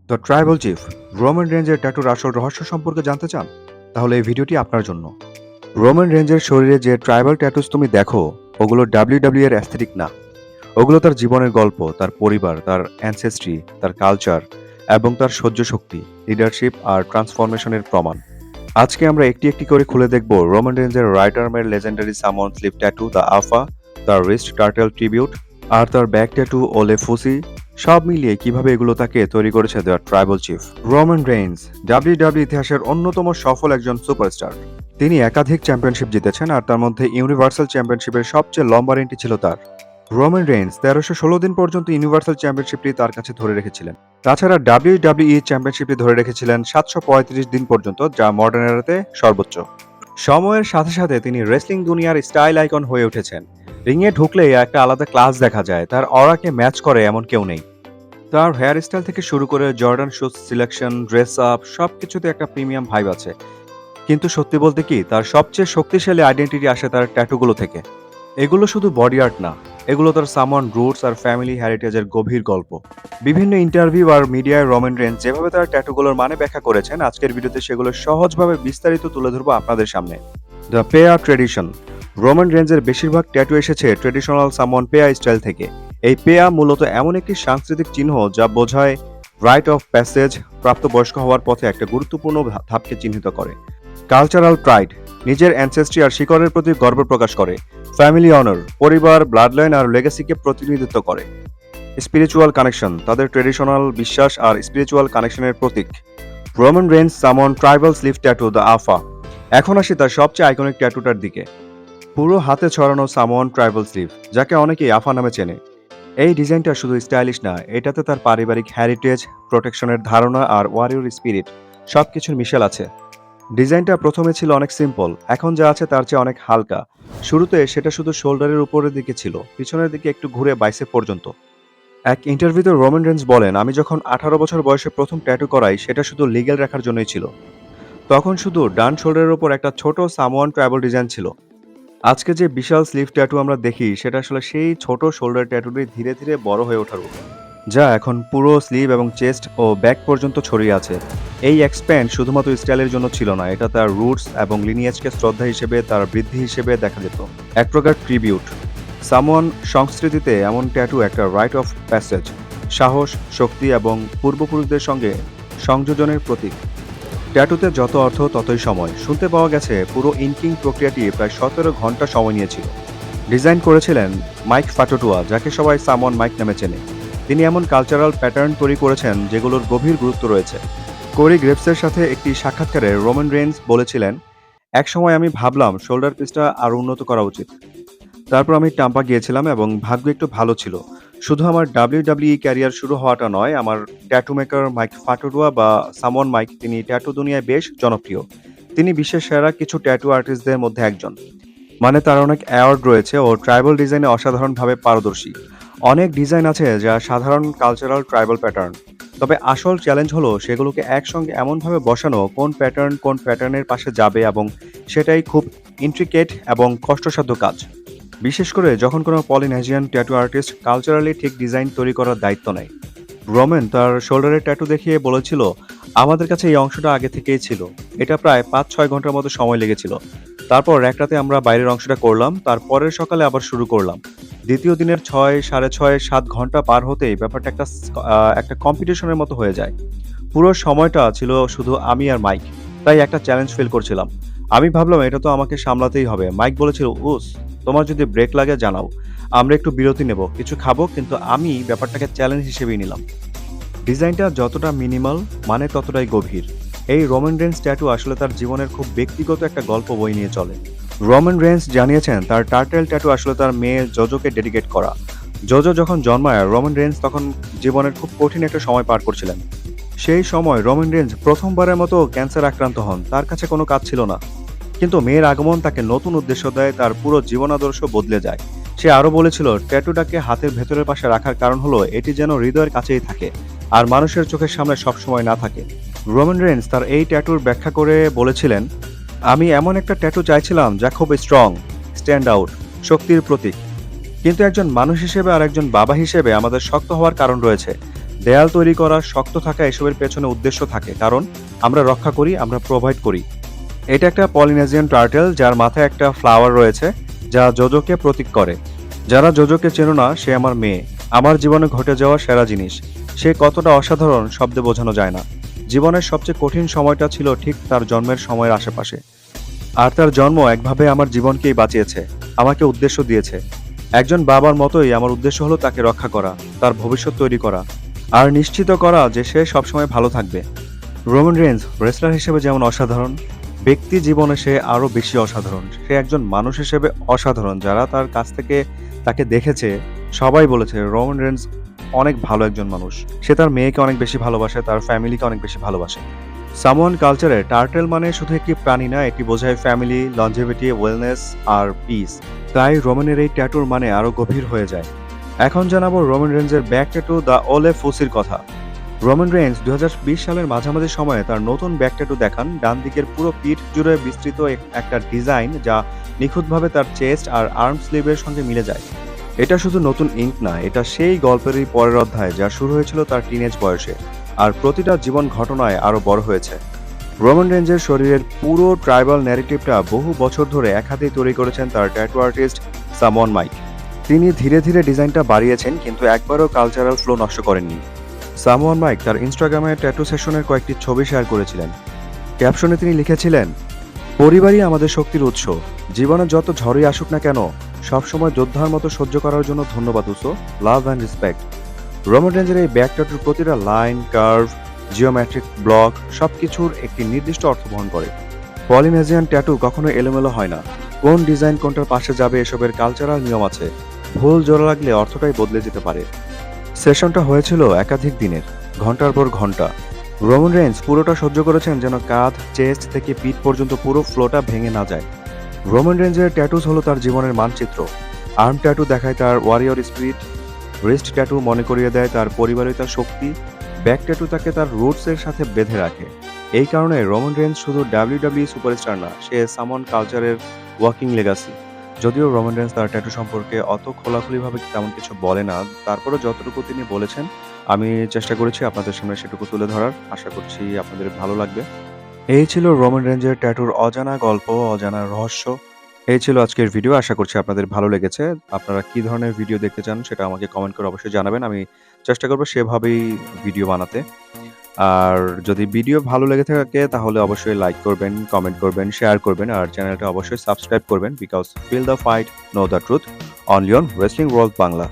The tribal chief Roman রেঞ্জের ট্যাটুর আসল রহস্য সম্পর্কে জানতে চান? তাহলে এই ভিডিওটি আপনার জন্য। রোমান রেঞ্জের শরীরে যে ট্রাইবাল ট্যাটুস তুমি দেখো, ওগুলো ডাব্লিউডাব্লিউ এর অ্যাস্থেটিক না। ওগুলো তার জীবনের গল্প, তার পরিবার, তার অ্যানসেস্ট্রি, তার কালচার এবং তার সহ্য শক্তি, লিডারশিপ আর ট্রান্সফরমেশনের প্রমাণ। আজকে আমরা একটি একটি করে খুলে দেখব রোমান রেঞ্জের রাইট আর্মের লেজেন্ডারি সামন স্লিপ ট্যাটু দ্য আফা, তার রিস্ট টার্টেল ট্রিবিউট আর তার ব্যাক ট্যাটু ওলে ফুসি। সব মিলিয়ে কিভাবে এগুলো তাকে তৈরি করেছে the tribal chief. Roman Reigns WWE ইতিহাসের অন্যতম সফল একজন সুপারস্টার। তিনি একাধিক চ্যাম্পিয়নশিপ জিতেছেন আর তার মধ্যে ইউনিভার্সাল চ্যাম্পিয়নশিপের সবচেয়ে লম্বা রেঞ্জটি ছিল তার। রোমান রেইন্স 1316 দিন পর্যন্ত ইউনিভার্সাল চ্যাম্পিয়নশিপটি তার কাছে ধরে রেখেছিলেন। তাছাড়া ডাব্লিউডাব্লিউই চ্যাম্পিয়নশিপটি ধরে রেখেছিলেন 735 দিন পর্যন্ত, যা মডার্ন এরাতে সর্বোচ্চ। সময়ের সাথে সাথে তিনি রেসলিং দুনিয়ার স্টাইল আইকন হয়ে উঠেছেন। রিংয়ে ঢুকলেই একটা আলাদা ক্লাস দেখা যায়, তার অরাকে ম্যাচ করে এমন কেউ নেই। তার হেয়ার স্টাইল থেকে শুরু করে Jordan shoes selection, dress up, সবকিছুতে একটা প্রিমিয়াম ভাইব আছে। কিন্তু সত্যি বলতে কি, তার সবচেয়ে শক্তিশালী আইডেন্টিটি আসে তার ট্যাটুগুলো থেকে। এগুলো শুধু বডি আর্ট না, এগুলো তার সামন রুটস আর ফ্যামিলি হেরিটেজের গভীর গল্প। বিভিন্ন ইন্টারভিউ আর মিডিয়ায় রোমান রেঞ্জ যেভাবে তার ট্যাটুগুলোর মানে ব্যাখ্যা করেছেন, আজকের ভিডিওতে সেগুলো সহজভাবে বিস্তারিত তুলে ধরবো আপনাদের সামনে। The পেয়া tradition. রোমান রেঞ্জের বেশিরভাগ ট্যাটু এসেছে ট্রেডিশনাল সামন পেয়া স্টাইল থেকে। এই পেয়া মূলত এমন একটি সাংস্কৃতিক চিহ্ন যা বোঝায় রাইট অফ প্যাসেজ, প্রাপ্তবয়স্ক হওয়ার পথে একটা গুরুত্বপূর্ণ ধাপকে চিহ্নিত করে। কালচারাল প্রাইড, নিজের অ্যানসেস্ট্রি আর শিকড়ের প্রতি গর্ব প্রকাশ করে। ফ্যামিলি অনার, পরিবার, ব্লাডলাইন আর লেগাসিকে প্রতিনিধিত্ব করে। স্পিরিচুয়াল কানেকশন, তাদের ট্রেডিশনাল বিশ্বাস আর স্পিরিচুয়াল কানেকশনের প্রতীক। রোমান রেঞ্জ সামন ট্রাইবাল স্লিভ ট্যাটু দ্য আফা। এখন আসি তার সবচেয়ে আইকনিক ট্যাটুটার দিকে। পুরো হাতে ছড়ানো সামন ট্রাইবাল স্লিভ, যাকে অনেকেই আফা নামে চেনে। এই ডিজাইনটা শুধু স্টাইলিশ না, এটাতে তার পারিবারিক হেরিটেজ, প্রোটেকশনের ধারণা আর ওয়ারিয়র স্পিরিট সবকিছুর মিশেল আছে। ডিজাইনটা প্রথমে ছিল অনেক সিম্পল, এখন যা আছে তার চেয়ে অনেক হালকা। শুরুতে সেটা শুধু শোল্ডারের উপরের দিকে ছিল, পিছনের দিকে একটু ঘুরে বাইসেপ পর্যন্ত। এক ইন্টারভিউতে রোমান রেঞ্জ বলেন, আমি যখন 18 বছর বয়সে প্রথম ট্যাটু করাই, সেটা শুধু লিগ্যাল রাখার জন্যই ছিল। তখন শুধু ডান শোল্ডারের উপর একটা ছোট সামোয়ান ট্রাইবাল ডিজাইন ছিল। আজকে যে বিশাল স্লিভ ট্যাটু আমরা দেখি, সেটা আসলে সেই ছোট শোল্ডার ট্যাটুটি ধীরে ধীরে বড় হয়ে ওঠার উপর, যা এখন পুরো স্লিভ এবং চেস্ট ও ব্যাক পর্যন্ত ছড়িয়ে আছে। এই এক্সপ্যান্ড শুধুমাত্র স্টাইলের জন্য ছিল না, এটা তার রুটস এবং লিনিয়েজকে শ্রদ্ধা হিসেবে, তার বৃদ্ধি হিসেবে দেখা যেত। এক প্রকার ট্রিবিউট। সামোয়ান সংস্কৃতিতে এমন ট্যাটু একটা রাইট অফ প্যাসেজ, সাহস, শক্তি এবং পূর্বপুরুষদের সঙ্গে সংযোজনের প্রতীক। ট্যাটুতে যত অর্থ ততই সময়। শুনতে পাওয়া গেছে পুরো ইনকিং প্রক্রিয়াটি প্রায় 17 ঘন্টা সময় নিয়েছিল। ডিজাইন করেছিলেন মাইক ফাটোটুয়া, যাকে সবাই সামন মাইক নামে চেনে। তিনি এমন কালচারাল প্যাটার্ন তৈরি করেছেন যেগুলোর গভীর গুরুত্ব রয়েছে। কোরি গ্রেভসের সাথে একটি সাক্ষাৎকারে রোমান রেঞ্জ বলেছিলেন, একসময় আমি ভাবলাম শোল্ডার পিসটা আরও উন্নত করা উচিত। তারপর আমি টাম্পা গিয়েছিলাম এবং ভাগ্য একটু ভালো ছিল। শুধু আমার ডাব্লিউডাব্লিউই ক্যারিয়ার শুরু হওয়াটা নয়, আমার ট্যাটু মেকার মাইক ফাটোডুয়া বা সামন মাইক, তিনি ট্যাটু দুনিয়ায় বেশ জনপ্রিয়। তিনি বিশ্বের সেরা কিছু ট্যাটু আর্টিস্টদের মধ্যে একজন। মানে তার অনেক অ্যাওয়ার্ড রয়েছে ও ট্রাইবাল ডিজাইনে অসাধারণভাবে পারদর্শী। অনেক ডিজাইন আছে যা সাধারণ কালচারাল ট্রাইবাল প্যাটার্ন। তবে আসল চ্যালেঞ্জ হলো সেগুলোকে একসঙ্গে এমনভাবে বসানো, কোন প্যাটার্নের পাশে যাবে, এবং সেটাই খুব ইন্ট্রিকেট এবং কষ্টসাধ্য কাজ। বিশেষ করে যখন কোনো পলিনেশিয়ান ট্যাটু আর্টিস্ট কালচারালি ঠিক ডিজাইন তৈরি করার দায়িত্ব নেয়। রোমেন তার শোল্ডারের ট্যাটু দেখিয়ে বলেছিল, আমাদের কাছে এই অংশটা আগে থেকেই ছিল। এটা প্রায় 5-6 ঘন্টার মতো সময় লেগেছিল। তারপর এক রাতে আমরা বাইরের অংশটা করলাম, তারপরের সকালে আবার শুরু করলাম। দ্বিতীয় দিনের 6, 6.5, 7 ঘন্টা পার হতেই ব্যাপারটা একটা কম্পিটিশনের মতো হয়ে যায়। পুরো সময়টা ছিল শুধু আমি আর মাইক, তাই একটা চ্যালেঞ্জ ফিল করছিলাম। আমি ভাবলাম এটা তো আমাকে সামলাতেই হবে। মাইক বলেছিল, উস, তোমার যদি ব্রেক লাগে জানাও, আমরা একটু বিরতি নেব, কিছু খাবো, কিন্তু আমি ব্যাপারটাকে চ্যালেঞ্জ হিসেবেই নিলাম। ডিজাইনটা যতটা মিনিমাল, মানে ততটাই গভীর। এই রোমান রেঞ্জ ট্যাটু আসলে তার জীবনের খুব ব্যক্তিগত একটা গল্প বই নিয়ে চলে। রোমান রেঞ্জ জানিয়েছেন তার টার্টেল ট্যাটু আসলে তার মেয়ে জোজোকে ডেডিকেট করা। জোজো যখন জন্মায়, রোমান রেঞ্জ তখন জীবনের খুব কঠিন একটা সময় পার করছিলেন। সেই সময় রোমান রেঞ্জ প্রথমবারের মতো ক্যান্সার আক্রান্ত হন। তার কাছে কোনো কাজ ছিল না, কিন্তু মেয়ের আগমন তাকে নতুন উদ্দেশ্য দেয়, তার পুরো জীবনাদর্শ বদলে যায়। সে আরও বলেছিল, ট্যাটুটাকে হাতের ভেতরের পাশে রাখার কারণ হলো এটি যেন হৃদয়ের কাছেই থাকে আর মানুষের চোখের সামনে সবসময় না থাকে। রোমান রেঞ্জ তার এই ট্যাটুর ব্যাখ্যা করে বলেছিলেন, আমি এমন একটা ট্যাটু চাইছিলাম যা খুব স্ট্রং, স্ট্যান্ড আউট, শক্তির প্রতীক। কিন্তু একজন মানুষ হিসেবে আর একজন বাবা হিসেবে আমাদের শক্ত হওয়ার কারণ রয়েছে। দেয়াল তৈরি করা, শক্ত থাকা এসবের পেছনে উদ্দেশ্য থাকে, কারণ আমরা রক্ষা করি, আমরা প্রোভাইড করি। এটা একটা পলিনেজিয়ান টার্টেল যার মাথায় একটা ফ্লাওয়ার রয়েছে যা জোজোকে প্রতীক করে। যারা জোজোকে চেনো না, সে আমার মেয়ে, আমার জীবনে ঘটে যাওয়া সেরা জিনিস। সে কতটা অসাধারণ শব্দে বোঝানো যায় না। জীবনের সবচেয়ে কঠিন সময়টা ছিল ঠিক তার জন্মের সময়ের আশেপাশে। আর তার জন্ম একভাবে আমার জীবনকেই বাঁচিয়েছে, আমাকে উদ্দেশ্য দিয়েছে। একজন বাবার মতোই আমার উদ্দেশ্য হলো তাকে রক্ষা করা, তার ভবিষ্যৎ তৈরি করা, আর নিশ্চিত করা যে সে সবসময় ভালো থাকবে। রোমান রেঞ্জ রেসলার হিসেবে যেমন অসাধারণ, ব্যক্তি জীবনে সে আরও বেশি অসাধারণ। সে একজন মানুষ হিসেবে অসাধারণ। যারা তার কাছ থেকে তাকে দেখেছে সবাই বলেছে রোমান রেঞ্জ অনেক ভালো একজন মানুষ। সে তার মেয়েকে অনেক বেশি ভালোবাসে, তার ফ্যামিলিকে অনেক বেশি ভালোবাসে। সামোয়ান কালচারে টার্টেল মানে শুধু একটি প্রাণী না, এটি বোঝায় ফ্যামিলি, লঞ্জেভিটি, ওয়েলনেস আর পিস। তাই রোমানের এই ট্যাটুর মানে আরও গভীর হয়ে যায়। এখন জানাবো রোমান রেঞ্জের ব্যাক ট্যাটু দ্য ওলে ফুসির কথা। রোমান রেঞ্জ 2020 সালের মাঝামাঝি সময়ে তার নতুন ব্যাক ট্যাটু দেখান। ডান দিকের পুরো পিঠ জুড়ে বিস্তৃত একটা ডিজাইন যা নিখুঁতভাবে তার চেস্ট আর আর্ম স্লিভের সঙ্গে মিলে যায়। এটা শুধু নতুন ইঙ্ক না, এটা সেই গল্পেরই পরের অধ্যায় যা শুরু হয়েছিল তার টিনেজ বয়সে, আর প্রতিটা জীবন ঘটনায় আরও বড় হয়েছে। রোমান রেঞ্জের শরীরের পুরো ট্রাইবাল ন্যারেটিভটা বহু বছর ধরে এক হাতেই তৈরি করেছেন তার ট্যাটু আর্টিস্ট সামোয়ান মাইক। তিনি ধীরে ধীরে ডিজাইনটা বাড়িয়েছেন, কিন্তু একবারও কালচারাল ফ্লো নষ্ট করেননি। সামোয়ান মাইক তার ইনস্টাগ্রামে ট্যাটু সেশনের কয়েকটি ছবি শেয়ার করেছিলেন। ক্যাপশনে তিনি লিখেছিলেন, পরিবারই আমাদের শক্তির উৎস। জীবনে যত ঝড়ই আসুক না কেন, সবসময় যোদ্ধার মতো সহ্য করার জন্য ধন্যবাদ Uso, love and respect. Roman রেঞ্জের এই ব্যাক ট্যাটুর প্রতিটা লাইন, কার্ভ, জিওমেট্রিক ব্লক সবকিছুর একটি নির্দিষ্ট অর্থ বহন করে। পলিনেজিয়ান ট্যাটু কখনো এলোমেলো হয় না। কোন ডিজাইন কোনটার পাশে যাবে এসবের কালচারাল নিয়ম আছে। ভুল জোড়া লাগলে অর্থটাই বদলে যেতে পারে। সেশনটা হয়েছিল একাধিক দিনের, ঘন্টার পর ঘন্টা। রোমান রেঞ্জ পুরোটা সহ্য করেছেন যেন কাঁধ, চেস্ট থেকে পিঠ পর্যন্ত পুরো ফ্লোটা ভেঙে না যায়। রোমান রেঞ্জের ট্যাটুস হলো তার জীবনের মানচিত্র। আর্ম ট্যাটু দেখায় তার ওয়ারিয়র স্পিরিট, রিস্ট ট্যাটু মনে করিয়ে দেয় তার পরিবারের তার শক্তি, ব্যাক ট্যাটু তাকে তার রুটসের সাথে বেঁধে রাখে। এই কারণে রোমান রেঞ্জ শুধু ডাব্লিউডাব্লিউ সুপারস্টার না, সে সামন কালচারের ওয়াকিং লেগাসি। যদিও রোমান রেঞ্জ তার ট্যাটু সম্পর্কে অত খোলাখুলিভাবে তেমন কিছু বলে না, তারপরেও যতটুকু তিনি বলেছেন আমি চেষ্টা করেছি আপনাদের সামনে সেটুকু তুলে ধরার। আশা করছি আপনাদের ভালো লাগবে। এই ছিল রোমান রেঞ্জের ট্যাটুর অজানা গল্প, অজানা রহস্য। এই ছিল আজকের ভিডিও। আশা করছি আপনাদের ভালো লেগেছে। আপনারা কি ধরনের ভিডিও দেখতে চান সেটা আমাকে কমেন্ট করে অবশ্যই জানাবেন। আমি চেষ্টা করব সেভাবেই ভিডিও বানাতে। আর যদি ভিডিও ভালো লেগে থাকে তাহলে অবশ্যই লাইক করবেন, কমেন্ট করবেন, শেয়ার করবেন, আর চ্যানেলটা অবশ্যই সাবস্ক্রাইব করবেন। Because feel the fight, know the truth, only on wrestling world Bangla.